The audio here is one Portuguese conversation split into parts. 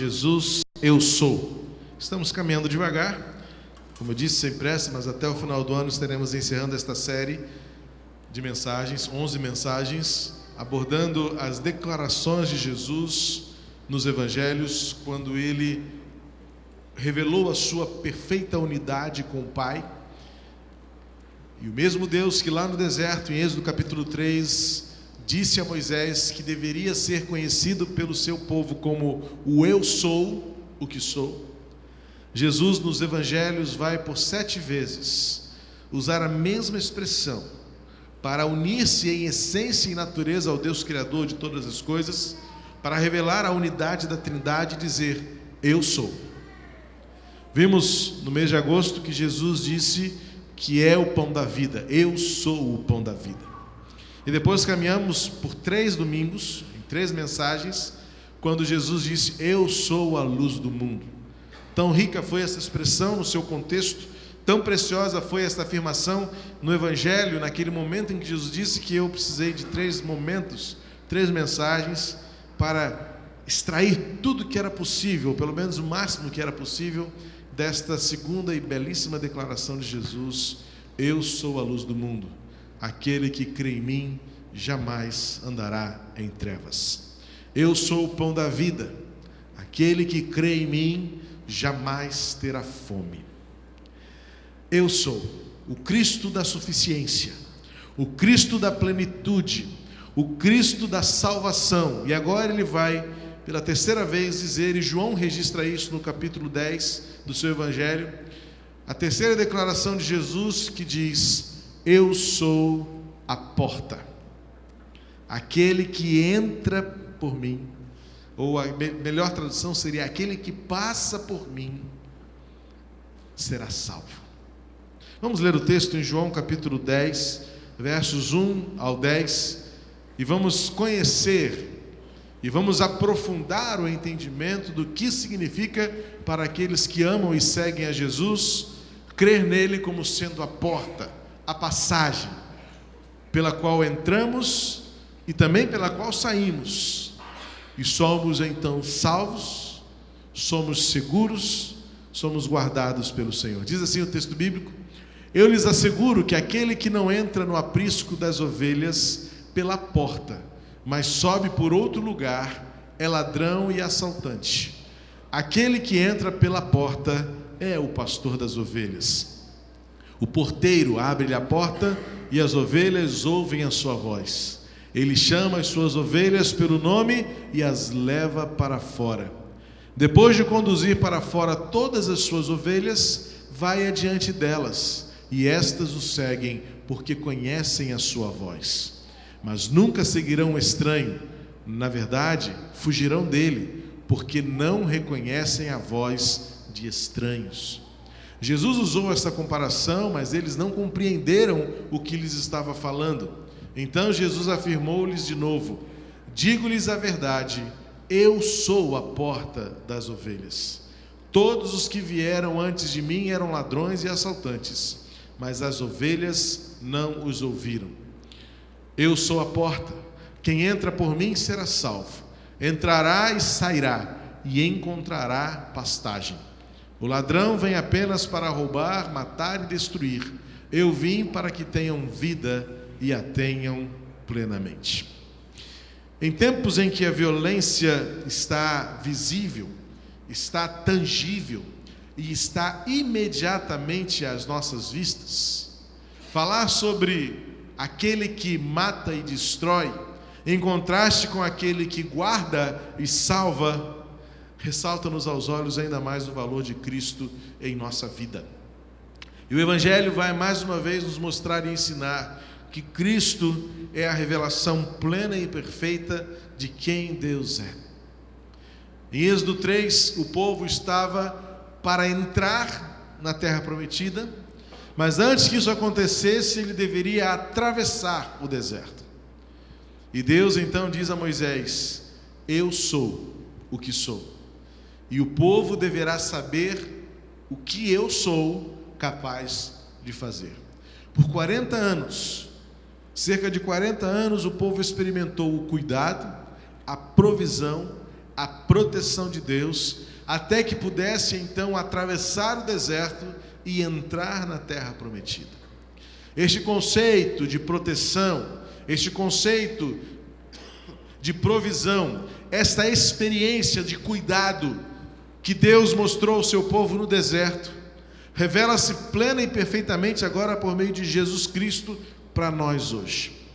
Jesus, eu sou. Estamos caminhando devagar, como eu disse, sem pressa, mas até o final do ano estaremos encerrando esta série de mensagens, 11 mensagens, abordando as declarações de Jesus nos Evangelhos, quando ele revelou a sua perfeita unidade com o Pai. E o mesmo Deus que lá no deserto, em Êxodo capítulo 3, disse a Moisés que deveria ser conhecido pelo seu povo como o Eu Sou, o que sou. Jesus nos Evangelhos vai por 7 vezes usar a mesma expressão para unir-se em essência e natureza ao Deus Criador de todas as coisas, para revelar a unidade da Trindade e dizer, eu sou. Vimos no mês de agosto que Jesus disse que é o pão da vida, eu sou o pão da vida. E depois caminhamos por 3 domingos, em 3 mensagens, quando Jesus disse, eu sou a luz do mundo. Tão rica foi essa expressão no seu contexto, tão preciosa foi esta afirmação no Evangelho, naquele momento em que Jesus disse que eu precisei de 3 momentos, 3 mensagens, para extrair tudo que era possível, pelo menos o máximo que era possível, desta segunda e belíssima declaração de Jesus, eu sou a luz do mundo, aquele que crê em mim jamais andará em trevas. Eu sou o pão da vida, aquele que crê em mim jamais terá fome. Eu sou o Cristo da suficiência, o Cristo da plenitude, o Cristo da salvação. E agora ele vai pela 3ª vez dizer, e João registra isso no capítulo 10 do seu Evangelho, a 3ª declaração de Jesus que diz, eu sou a porta, aquele que entra por mim, ou a melhor tradução seria, aquele que passa por mim, será salvo. Vamos ler o texto em João capítulo 10, versos 1 ao 10, e vamos conhecer e vamos aprofundar o entendimento do que significa para aqueles que amam e seguem a Jesus, crer nele como sendo a porta, a passagem pela qual entramos e também pela qual saímos. E somos então salvos, somos seguros, somos guardados pelo Senhor. Diz assim o texto bíblico, eu lhes asseguro que aquele que não entra no aprisco das ovelhas pela porta, mas sobe por outro lugar, é ladrão e assaltante. Aquele que entra pela porta é o pastor das ovelhas. O porteiro abre-lhe a porta e as ovelhas ouvem a sua voz. Ele chama as suas ovelhas pelo nome e as leva para fora. Depois de conduzir para fora todas as suas ovelhas, vai adiante delas, e estas o seguem, porque conhecem a sua voz. Mas nunca seguirão o estranho, na verdade, fugirão dele, porque não reconhecem a voz de estranhos. Jesus usou essa comparação, mas eles não compreenderam o que lhes estava falando. Então Jesus afirmou-lhes de novo, digo-lhes a verdade, eu sou a porta das ovelhas. Todos os que vieram antes de mim eram ladrões e assaltantes, mas as ovelhas não os ouviram. Eu sou a porta, quem entra por mim será salvo, entrará e sairá, e encontrará pastagem. O ladrão vem apenas para roubar, matar e destruir. Eu vim para que tenham vida e a tenham plenamente. Em tempos em que a violência está visível, está tangível e está imediatamente às nossas vistas, falar sobre aquele que mata e destrói, em contraste com aquele que guarda e salva, ressalta-nos aos olhos ainda mais o valor de Cristo em nossa vida. E o Evangelho vai mais uma vez nos mostrar e ensinar que Cristo é a revelação plena e perfeita de quem Deus é. Em Êxodo 3, o povo estava para entrar na terra prometida, mas antes que isso acontecesse, ele deveria atravessar o deserto. E Deus então diz a Moisés, eu sou o que sou. E o povo deverá saber o que eu sou capaz de fazer. Por 40 anos, cerca de 40 anos, o povo experimentou o cuidado, a provisão, a proteção de Deus, até que pudesse então atravessar o deserto e entrar na terra prometida. Este conceito de proteção, este conceito de provisão, esta experiência de cuidado que Deus mostrou ao seu povo no deserto, revela-se plena e perfeitamente agora por meio de Jesus Cristo para nós hoje.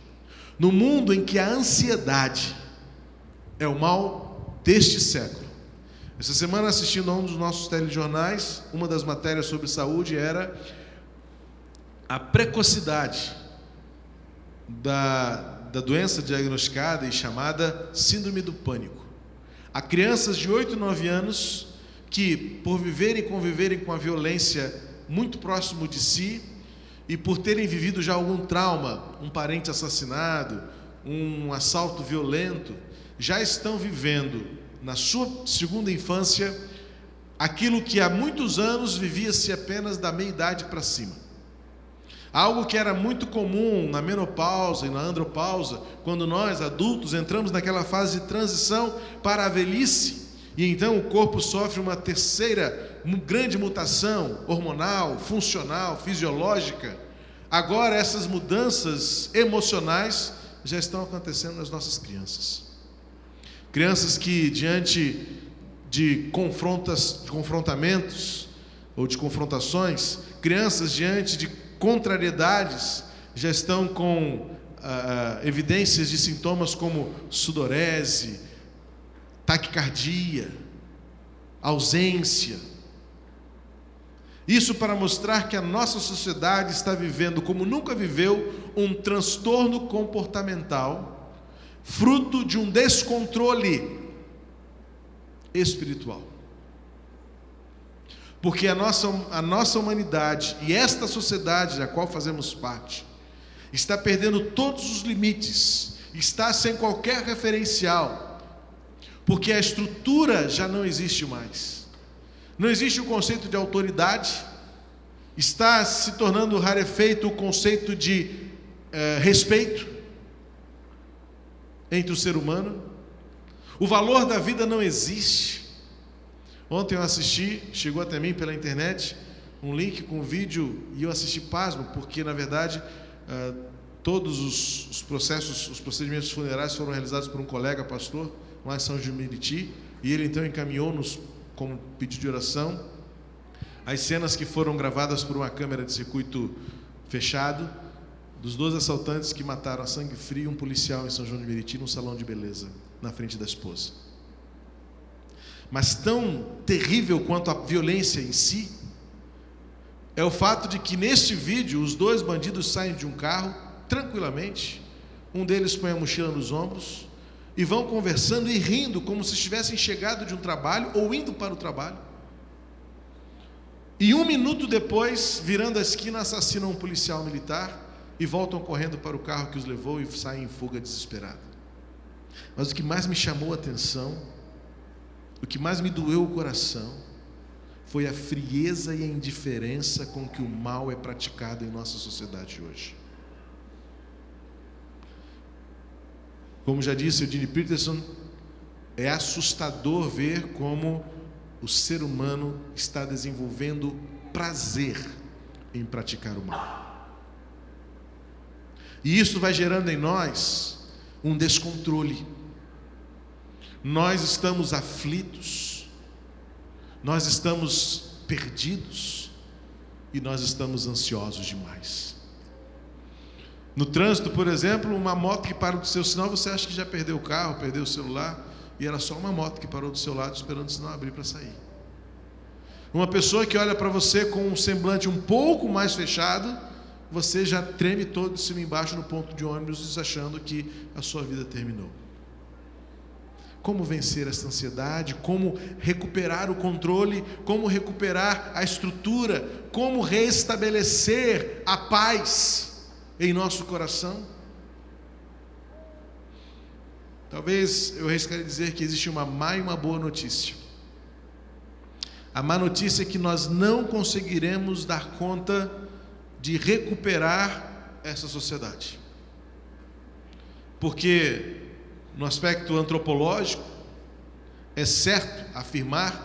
No mundo em que a ansiedade é o mal deste século. Essa semana, assistindo a um dos nossos telejornais, uma das matérias sobre saúde era a precocidade da doença diagnosticada e chamada síndrome do pânico. Há crianças de 8 e 9 anos que, por viverem e conviverem com a violência muito próximo de si e por terem vivido já algum trauma, um parente assassinado, um assalto violento, já estão vivendo na sua segunda infância aquilo que há muitos anos vivia-se apenas da meia-idade para cima. Algo que era muito comum na menopausa e na andropausa, quando nós, adultos, entramos naquela fase de transição para a velhice, e então o corpo sofre uma terceira grande mutação hormonal, funcional, fisiológica. Agora essas mudanças emocionais já estão acontecendo nas nossas crianças. Crianças que, diante de confrontamentos ou de confrontações, crianças diante de contrariedades, já estão com evidências de sintomas como sudorese, taquicardia, ausência. Isso para mostrar que a nossa sociedade está vivendo, como nunca viveu, um transtorno comportamental, fruto de um descontrole espiritual. Porque a nossa humanidade e esta sociedade da qual fazemos parte está perdendo todos os limites, está sem qualquer referencial, porque a estrutura já não existe mais. Não existe o conceito de autoridade, está se tornando rarefeito o conceito de respeito entre o ser humano. O valor da vida não existe. Ontem eu assisti, chegou até mim pela internet, um link com um vídeo, e eu assisti pasmo, porque na verdade todos os procedimentos funerários foram realizados por um colega pastor, lá em São João de Meriti, e ele então encaminhou-nos como pedido de oração as cenas que foram gravadas por uma câmera de circuito fechado, dos 2 assaltantes que mataram a sangue frio um policial em São João de Meriti, num salão de beleza, na frente da esposa. Mas tão terrível quanto a violência em si é o fato de que neste vídeo os 2 bandidos saem de um carro tranquilamente, um deles põe a mochila nos ombros e vão conversando e rindo como se estivessem chegado de um trabalho ou indo para o trabalho, e 1 minuto depois, virando a esquina, assassinam um policial militar e voltam correndo para o carro que os levou e saem em fuga desesperado. Mas o que mais me chamou a atenção, o que mais me doeu o coração, foi a frieza e a indiferença com que o mal é praticado em nossa sociedade hoje. Como já disse o Eugene Peterson, é assustador ver como o ser humano está desenvolvendo prazer em praticar o mal. E isso vai gerando em nós um descontrole. Nós estamos aflitos, nós estamos perdidos e nós estamos ansiosos demais. No trânsito, por exemplo, uma moto que para do seu sinal, você acha que já perdeu o carro, perdeu o celular, e era só uma moto que parou do seu lado esperando o sinal abrir para sair. Uma pessoa que olha para você com um semblante um pouco mais fechado, você já treme todo de cima e embaixo no ponto de ônibus, achando que a sua vida terminou. Como vencer essa ansiedade? Como recuperar o controle? Como recuperar a estrutura? Como restabelecer a paz em nosso coração? Talvez eu arriscaria dizer que existe uma má e uma boa notícia. A má notícia é que nós não conseguiremos dar conta de recuperar essa sociedade. Porque, no aspecto antropológico, É certo afirmar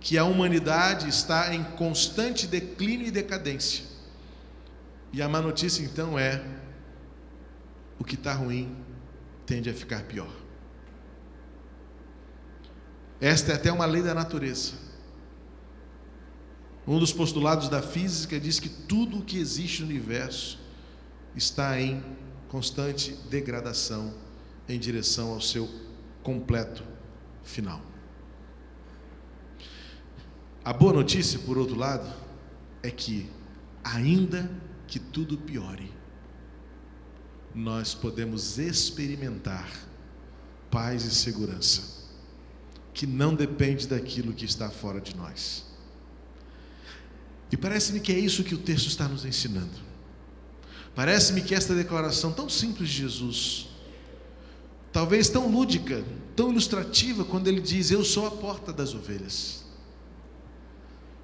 que a humanidade está em constante declínio e decadência. E a má notícia então é: o que está ruim tende a ficar pior. Esta é até uma lei da natureza. Um dos postulados da física diz que tudo o que existe no universo está em constante degradação em direção ao seu completo final. A boa notícia, por outro lado, é que, ainda que tudo piore, nós podemos experimentar paz e segurança, que não depende daquilo que está fora de nós. E parece-me que é isso que o texto está nos ensinando. Parece-me que esta declaração tão simples de Jesus, talvez tão lúdica, tão ilustrativa, quando ele diz: eu sou a porta das ovelhas,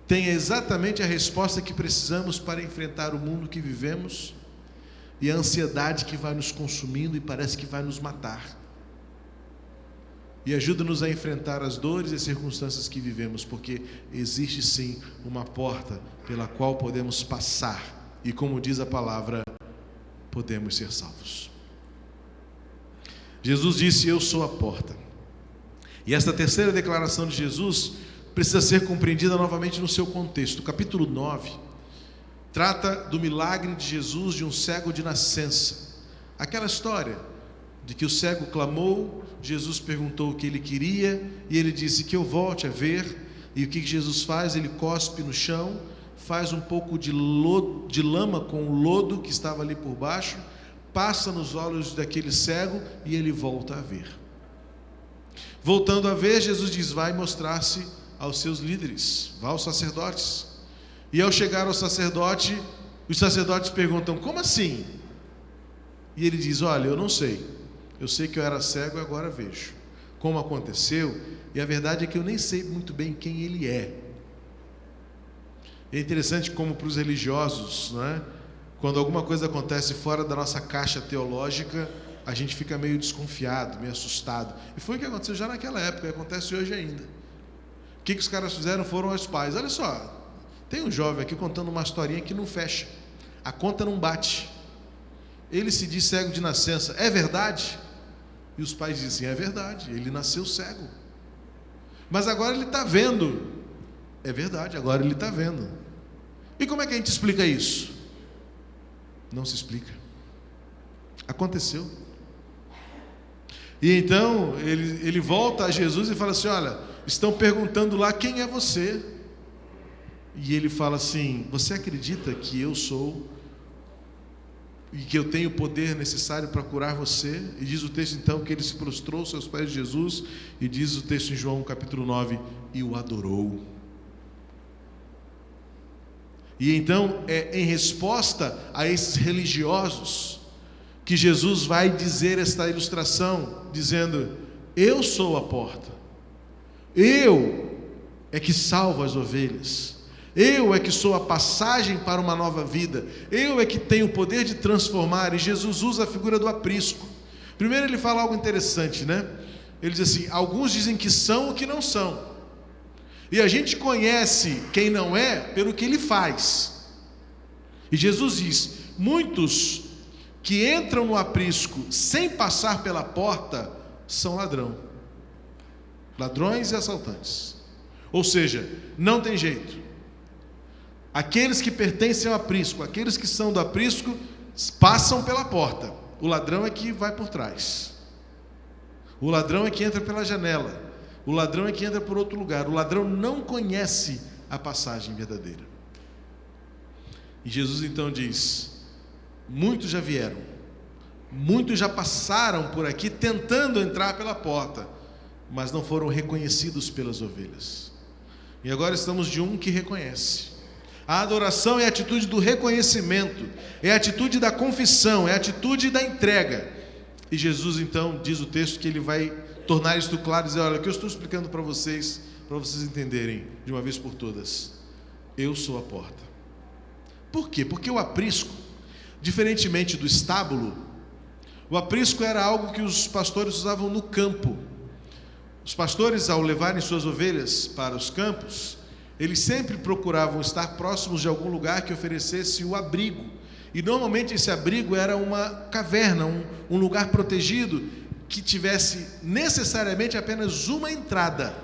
tem exatamente a resposta que precisamos para enfrentar o mundo que vivemos e a ansiedade que vai nos consumindo e parece que vai nos matar. E ajuda-nos a enfrentar as dores e circunstâncias que vivemos, porque existe sim uma porta pela qual podemos passar e, como diz a palavra, podemos ser salvos. Jesus disse: eu sou a porta. E esta terceira declaração de Jesus precisa ser compreendida novamente no seu contexto. O capítulo 9 trata do milagre de Jesus de um cego de nascença. Aquela história de que o cego clamou, Jesus perguntou o que ele queria e ele disse: que eu volte a ver. E o que Jesus faz? Ele cospe no chão, faz um pouco de lama com o lodo que estava ali por baixo, passa nos olhos daquele cego e ele volta a ver. Voltando a ver, Jesus diz: vai mostrar-se aos seus líderes, vá aos sacerdotes. E ao chegar ao sacerdote, os sacerdotes perguntam: como assim? E ele diz: olha, eu não sei, eu sei que eu era cego e agora vejo como aconteceu, e a verdade é que eu nem sei muito bem quem ele é. É interessante como para os religiosos, não é? Quando alguma coisa acontece fora da nossa caixa teológica, a gente fica meio desconfiado, meio assustado. E foi o que aconteceu já naquela época, e acontece hoje ainda. O que os caras fizeram? Foram aos pais: olha só, tem um jovem aqui contando uma historinha que não fecha, a conta não bate. Ele se diz cego de nascença, é verdade? E os pais dizem: é verdade, ele nasceu cego, mas agora ele está vendo. É verdade, agora ele está vendo. E como é que a gente explica isso? Não se explica. Aconteceu. E então ele volta a Jesus e fala assim: olha, estão perguntando lá quem é você. E ele fala assim: você acredita que eu sou e que eu tenho o poder necessário para curar você? E diz o texto então que ele se prostrou aos pés de Jesus, e diz o texto em João capítulo 9, e o adorou. E então é em resposta a esses religiosos que Jesus vai dizer esta ilustração, dizendo: eu sou a porta, eu é que salvo as ovelhas, eu é que sou a passagem para uma nova vida, eu é que tenho o poder de transformar. E Jesus usa a figura do aprisco. Primeiro ele fala algo interessante, né? Ele diz assim: alguns dizem que são o que não são, e a gente conhece quem não é pelo que ele faz. E Jesus diz: muitos que entram no aprisco sem passar pela porta são ladrões e assaltantes. Ou seja, não tem jeito. Aqueles que pertencem ao aprisco, aqueles que são do aprisco, passam pela porta. O ladrão é que vai por trás. O ladrão é que entra pela janela. O ladrão é que entra por outro lugar. O ladrão não conhece a passagem verdadeira. E Jesus então diz: muitos já vieram, muitos já passaram por aqui tentando entrar pela porta, mas não foram reconhecidos pelas ovelhas. E agora estamos de um que reconhece. A adoração é a atitude do reconhecimento, é a atitude da confissão, é a atitude da entrega. E Jesus então diz o texto que ele vai tornar isto claro, dizer: olha, o que eu estou explicando para vocês entenderem de uma vez por todas: eu sou a porta. Por quê? Porque o aprisco, diferentemente do estábulo, o aprisco era algo que os pastores usavam no campo. Os pastores, ao levarem suas ovelhas para os campos, eles sempre procuravam estar próximos de algum lugar que oferecesse o abrigo. E normalmente esse abrigo era uma caverna, um lugar protegido que tivesse necessariamente apenas uma entrada.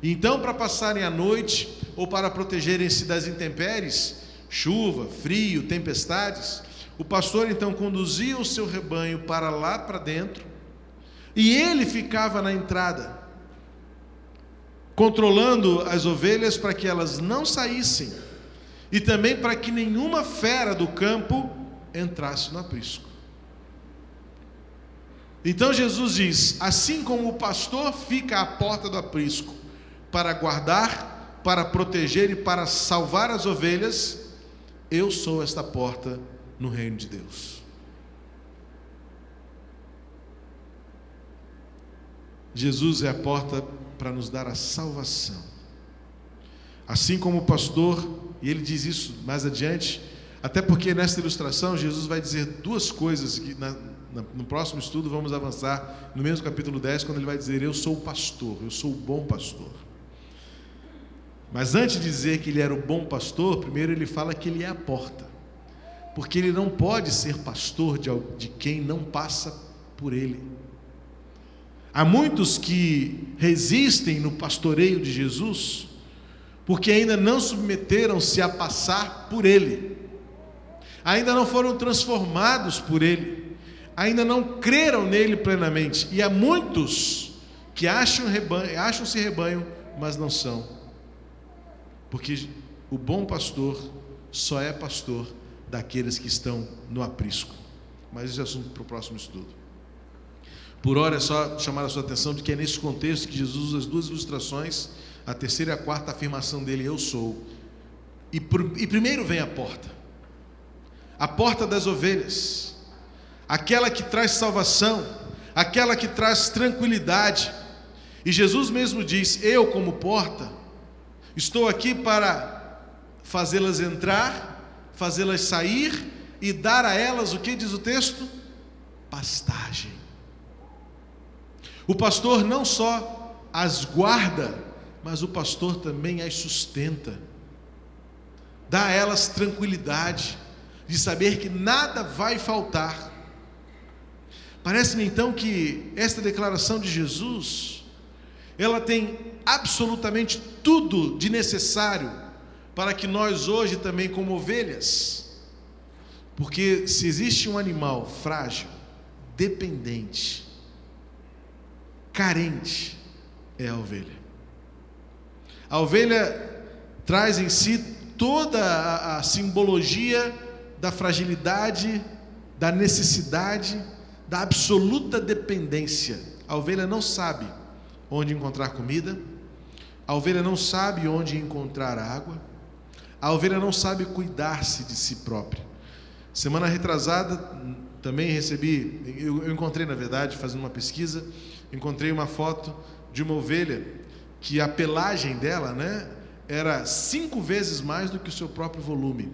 Então, para passarem a noite ou para protegerem-se das intempéries, chuva, frio, tempestades, o pastor então conduzia o seu rebanho para lá para dentro e ele ficava na entrada, controlando as ovelhas para que elas não saíssem e também para que nenhuma fera do campo entrasse no aprisco. Então Jesus diz: assim como o pastor fica à porta do aprisco para guardar, para proteger e para salvar as ovelhas, eu sou esta porta no reino de Deus. Jesus é a porta para nos dar a salvação. Assim como o pastor, e ele diz isso mais adiante, até porque nesta ilustração Jesus vai dizer duas coisas que no próximo estudo vamos avançar no mesmo capítulo 10, quando ele vai dizer: eu sou o pastor, eu sou o bom pastor. Mas antes de dizer que ele era o bom pastor, primeiro ele fala que ele é a porta, porque ele não pode ser pastor de quem não passa por ele. Há muitos que resistem no pastoreio de Jesus, porque ainda não submeteram-se a passar por ele, ainda não foram transformados por ele, ainda não creram nele plenamente. E há muitos que acham-se rebanho, mas não são. Porque o bom pastor só é pastor daqueles que estão no aprisco. Mas esse é assunto para o próximo estudo. Por hora é só chamar a sua atenção de que é nesse contexto que Jesus usa as duas ilustrações, a terceira e a quarta afirmação dele: eu sou. E primeiro vem a porta das ovelhas, aquela que traz salvação, aquela que traz tranquilidade. E Jesus mesmo diz: eu, como porta, estou aqui para fazê-las entrar, fazê-las sair e dar a elas o que diz o texto? Pastagem. O pastor não só as guarda, mas o pastor também as sustenta. Dá a elas tranquilidade de saber que nada vai faltar. Parece-me então que esta declaração de Jesus, ela tem absolutamente tudo de necessário para que nós hoje também, como ovelhas, porque se existe um animal frágil, dependente, carente, é a ovelha. A ovelha traz em si toda a simbologia da fragilidade, da necessidade, da absoluta dependência. A ovelha não sabe onde encontrar comida, a ovelha não sabe onde encontrar água, a ovelha não sabe cuidar-se de si própria. Semana retrasada também eu encontrei, na verdade, fazendo uma pesquisa, encontrei uma foto de uma ovelha que a pelagem dela, era 5 vezes mais do que o seu próprio volume,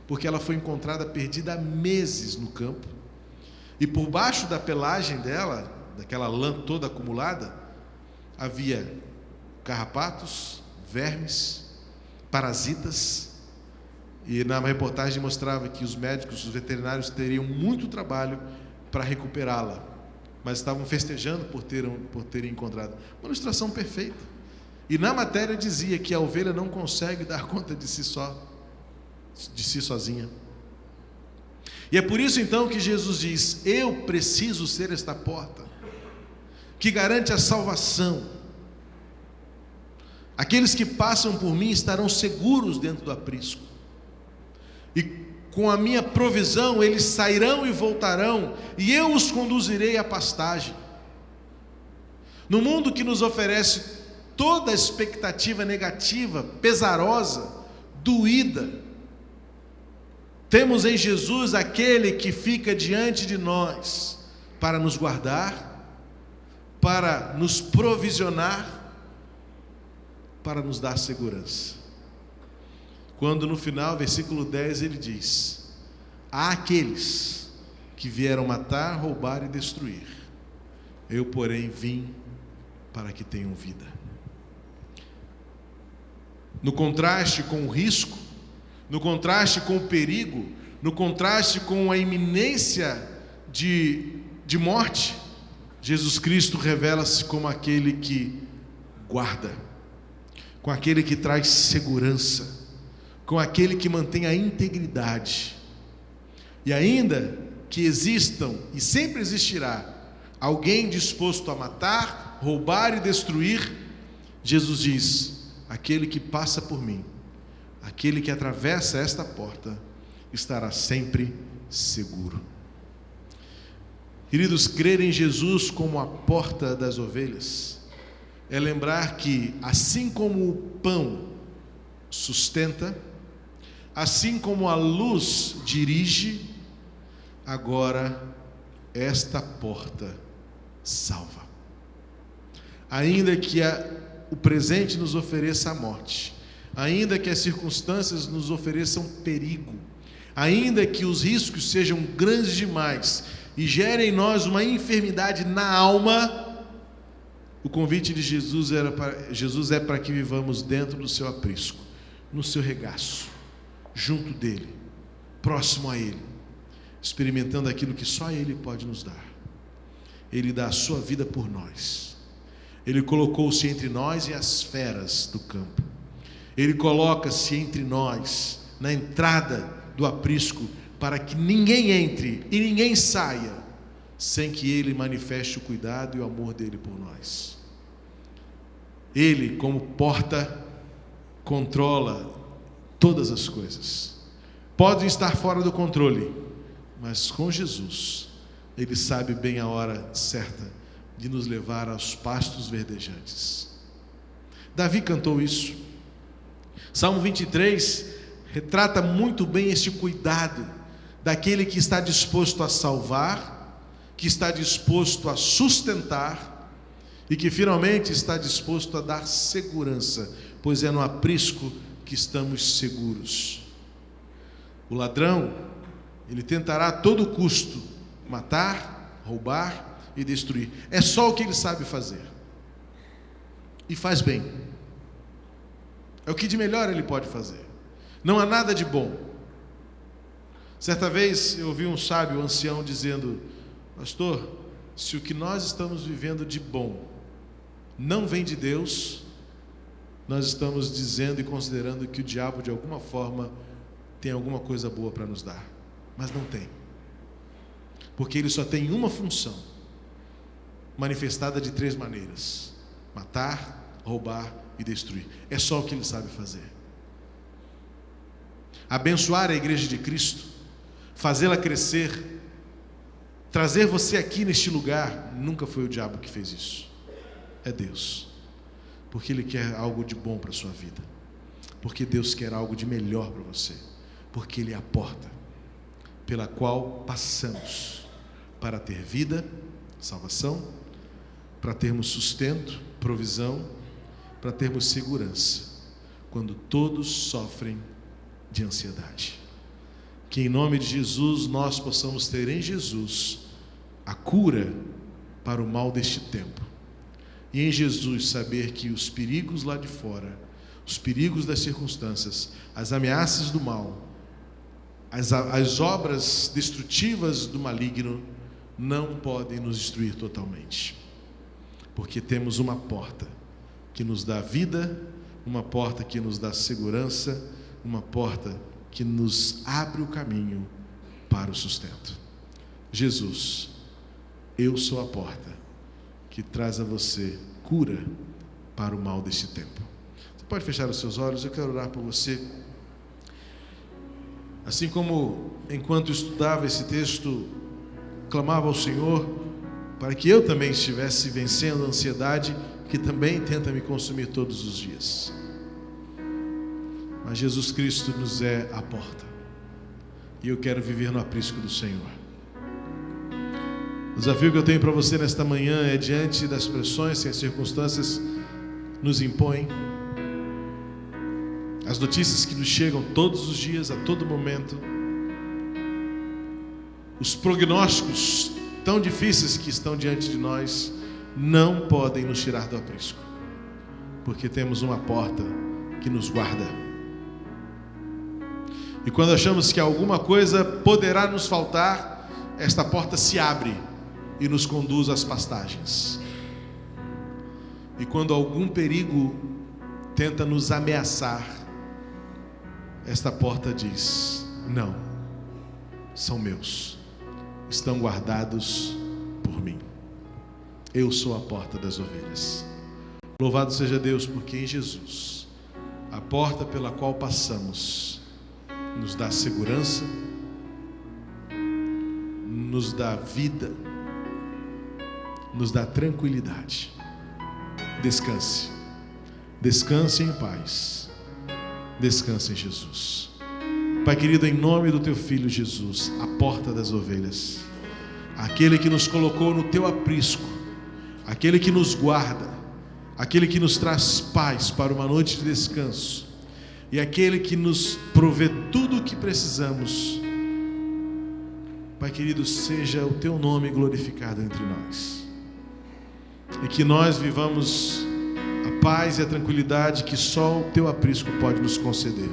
porque ela foi encontrada perdida há meses no campo, e por baixo da pelagem dela, daquela lã toda acumulada, havia carrapatos, vermes, parasitas, e na reportagem mostrava que os médicos, os veterinários teriam muito trabalho para recuperá-la, mas estavam festejando por terem encontrado. Uma ilustração perfeita. E na matéria dizia que a ovelha não consegue dar conta de si sozinha. E é por isso então que Jesus diz: eu preciso ser esta porta que garante a salvação. Aqueles que passam por mim estarão seguros dentro do aprisco, e com a minha provisão eles sairão e voltarão, e eu os conduzirei à pastagem. No mundo que nos oferece toda a expectativa negativa, pesarosa, doída, temos em Jesus aquele que fica diante de nós para nos guardar, para nos provisionar, para nos dar segurança. Quando no final, versículo 10, ele diz: há aqueles que vieram matar, roubar e destruir, eu porém vim para que tenham vida. No contraste com o risco, no contraste com o perigo, no contraste com a iminência de morte, Jesus Cristo revela-se como aquele que guarda, com aquele que traz segurança, com aquele que mantém a integridade. E ainda que existam, e sempre existirá, alguém disposto a matar, roubar e destruir, Jesus diz: aquele que passa por mim, aquele que atravessa esta porta, estará sempre seguro. Queridos, crer em Jesus como a porta das ovelhas é lembrar que, assim como o pão sustenta, assim como a luz dirige, agora esta porta salva. Ainda que o presente nos ofereça a morte, ainda que as circunstâncias nos ofereçam perigo, ainda que os riscos sejam grandes demais e gerem em nós uma enfermidade na alma, o convite de Jesus é para que vivamos dentro do seu aprisco, no seu regaço, junto dele, próximo a ele, experimentando aquilo que só ele pode nos dar. Ele dá a sua vida por nós. Ele colocou-se entre nós e as feras do campo. Ele coloca-se entre nós, na entrada do aprisco, para que ninguém entre e ninguém saia sem que ele manifeste o cuidado e o amor dele por nós. Ele, como porta, controla todas as coisas. Podem estar fora do controle, mas com Jesus, ele sabe bem a hora certa de nos levar aos pastos verdejantes. Davi cantou isso. Salmo 23 retrata muito bem este cuidado daquele que está disposto a salvar, que está disposto a sustentar e que finalmente está disposto a dar segurança, pois é no aprisco que estamos seguros. O ladrão, ele tentará a todo custo matar, roubar e destruir. É só o que ele sabe fazer. E faz bem. É o que de melhor ele pode fazer. Não há nada de bom. Certa vez eu ouvi um sábio, um ancião, dizendo: pastor, se o que nós estamos vivendo de bom não vem de Deus, nós estamos dizendo e considerando que o diabo de alguma forma tem alguma coisa boa para nos dar. Mas não tem. Porque ele só tem uma função, manifestada de 3 maneiras: matar, roubar e destruir. É só o que ele sabe fazer. Abençoar a igreja de Cristo, fazê-la crescer, trazer você aqui neste lugar, nunca foi o diabo que fez isso. É Deus. Porque Ele quer algo de bom para a sua vida. Porque Deus quer algo de melhor para você. Porque Ele é a porta pela qual passamos para ter vida, salvação, para termos sustento, provisão, para termos segurança, quando todos sofrem de ansiedade. Que em nome de Jesus nós possamos ter em Jesus a cura para o mal deste tempo. E em Jesus saber que os perigos lá de fora, os perigos das circunstâncias, as ameaças do mal, as obras destrutivas do maligno não podem nos destruir totalmente. Porque temos uma porta que nos dá vida, uma porta que nos dá segurança, uma porta que nos abre o caminho para o sustento. Jesus, eu sou a porta que traz a você cura para o mal deste tempo. Você pode fechar os seus olhos, eu quero orar por você. Assim como enquanto estudava esse texto, clamava ao Senhor para que eu também estivesse vencendo a ansiedade que também tenta me consumir todos os dias. Mas Jesus Cristo nos é a porta. E eu quero viver no aprisco do Senhor. O desafio que eu tenho para você nesta manhã é, diante das pressões que as circunstâncias nos impõem, as notícias que nos chegam todos os dias, a todo momento, os prognósticos tão difíceis que estão diante de nós, não podem nos tirar do aprisco, porque temos uma porta que nos guarda. E quando achamos que alguma coisa poderá nos faltar, esta porta se abre e nos conduz às pastagens. E quando algum perigo tenta nos ameaçar, esta porta diz: não, são meus, estão guardados por mim. Eu sou a porta das ovelhas. Louvado seja Deus, porque em Jesus, a porta pela qual passamos nos dá segurança, nos dá vida, nos dá tranquilidade. Descanse, descanse em paz, descanse em Jesus. Pai querido, em nome do teu Filho Jesus, a porta das ovelhas, aquele que nos colocou no teu aprisco, aquele que nos guarda, aquele que nos traz paz para uma noite de descanso, e aquele que nos provê tudo o que precisamos. Pai querido, seja o teu nome glorificado entre nós, e que nós vivamos a paz e a tranquilidade que só o teu aprisco pode nos conceder.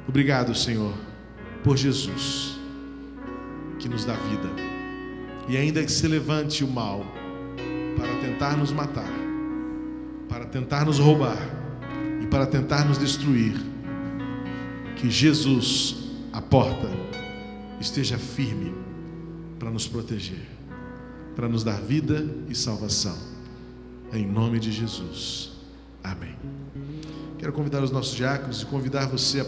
Obrigado, Senhor, por Jesus, que nos dá vida, e ainda que se levante o mal para tentar nos matar, para tentar nos roubar e para tentar nos destruir, que Jesus, a porta, esteja firme para nos proteger, para nos dar vida e salvação. Em nome de Jesus. Amém. Quero convidar os nossos diáconos e convidar você a